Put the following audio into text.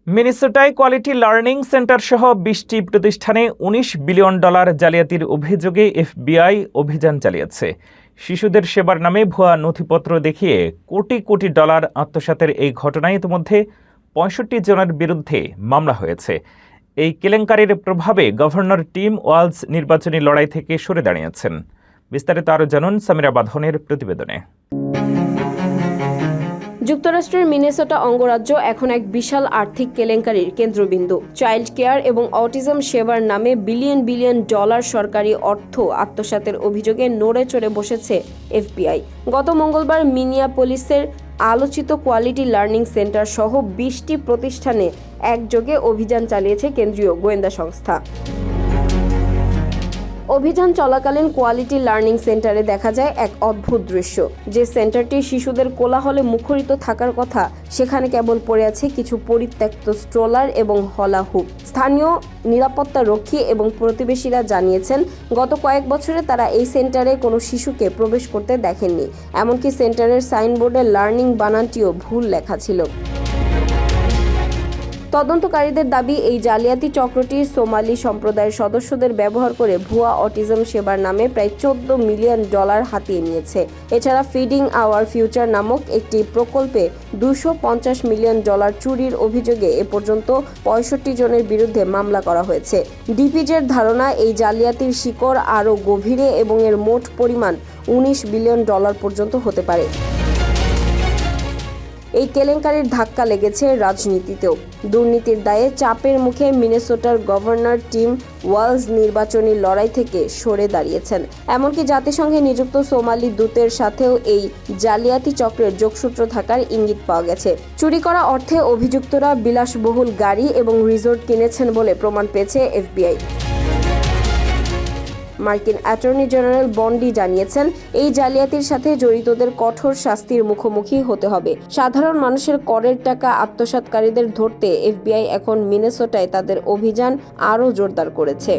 মিনেসোটায় quality learning centre সহ ২০টি প্রতিষ্ঠানে $১৯ বিলিয়ন জালিয়াতির অভিযোগে এফবিআই অভিযান চালিয়েছে। শিশুদের সেবার নামে ভুয়া নথিপত্র দেখিয়ে কোটি কোটি ডলার আত্মসাতের এই ঘটনায় ইতিমধ্যে ৬৫ জনের বিরুদ্ধে মামলা হয়েছে। এই কেলেঙ্কারির প্রভাবে গভর্নর টিম ওয়ালজ নির্বাচনী লড়াই থেকে সরে দাঁড়িয়েছেন। বিস্তারিত আরও জানুন সামিরা বাঁধনের প্রতিবেদনে। যুক্তরাষ্ট্রের মিনেসোটা অঙ্গরাজ্য এখন এক বিশাল আর্থিক কেলেঙ্কারির কেন্দ্রবিন্দু। চাইল্ড কেয়ার এবং অটিজম সেবার নামে বিলিয়ন বিলিয়ন ডলার সরকারি অর্থ আত্মসাতের অভিযোগে নড়ে চড়ে বসেছে এফবিআই। গত মঙ্গলবার মিনিয়াপোলিসের আলোচিত কোয়ালিটি লার্নিং সেন্টার সহ ২০টি প্রতিষ্ঠানে একযোগে অভিযান চালিয়েছে কেন্দ্রীয় গোয়েন্দা সংস্থা। অভিযান চলাকালীন কোয়ালিটি লার্নিং সেন্টারে দেখা যায় এক অদ্ভুত দৃশ্য। যে সেন্টারটি শিশুদের কোলাহলে মুখরিত থাকার কথা, সেখানে কেবল পড়ে আছে কিছু পরিত্যক্ত স্ট্রলার এবং হলা হুপ। স্থানীয় নিরাপত্তা রক্ষী এবং প্রতিবেশীরা জানিয়েছেন, গত কয়েক বছরে তারা এই সেন্টারে কোনো শিশুকে প্রবেশ করতে দেখেননি। এমনকি সেন্টারের সাইনবোর্ডে লার্নিং বানানটিও ভুল লেখা ছিল। তদন্তকারীদের দাবি, এই জালিয়াতি চক্রটি সোমালি সম্প্রদায়ের সদস্যদের ব্যবহার করে ভুয়া অটিজম সেবার নামে প্রায় $১৪ মিলিয়ন হাতিয়ে নিয়েছে। এছাড়া ফিডিং আওয়ার ফিউচার নামক একটি প্রকল্পে $২৫০ মিলিয়ন চুরির অভিযোগে এ পর্যন্ত ৬৫ জনের বিরুদ্ধে মামলা করা হয়েছে। ডিপিজের ধারণা, এই জালিয়াতির শিকড় আরও গভীরে এবং এর মোট পরিমাণ $১৯ বিলিয়ন পর্যন্ত হতে পারে। এই কেলেঙ্কারির ধাক্কা লেগেছে রাজনীতিতেও। দুর্নীতির দায়ে চাপের মুখে মিনেসোটার গভর্নর টিম ওয়ালজ নির্বাচনী লড়াই থেকে সরে দাঁড়িয়েছেন। এমনকি জাতিসংঘে নিযুক্ত সোমালি দূতের সাথেও এই জালিয়াতি চক্রের যোগসূত্র থাকার ইঙ্গিত পাওয়া গেছে। চুরি করা অর্থে অভিযুক্তরা বিলাসবহুল গাড়ি এবং রিসোর্ট কিনেছেন বলে প্রমাণ পেয়েছে এফবিআই। মার্কিন অ্যাটর্নি জেনারেল বন্ডি জানিয়েছেন, এই জালিয়াতির সাথে জড়িতদের কঠোর শাস্তির মুখোমুখি হতে হবে। সাধারণ মানুষের করের টাকা আত্মসাৎকারীদের ধরতে এফবিআই এখন মিনেসোটায় তাদের অভিযান আরও জোরদার করেছে।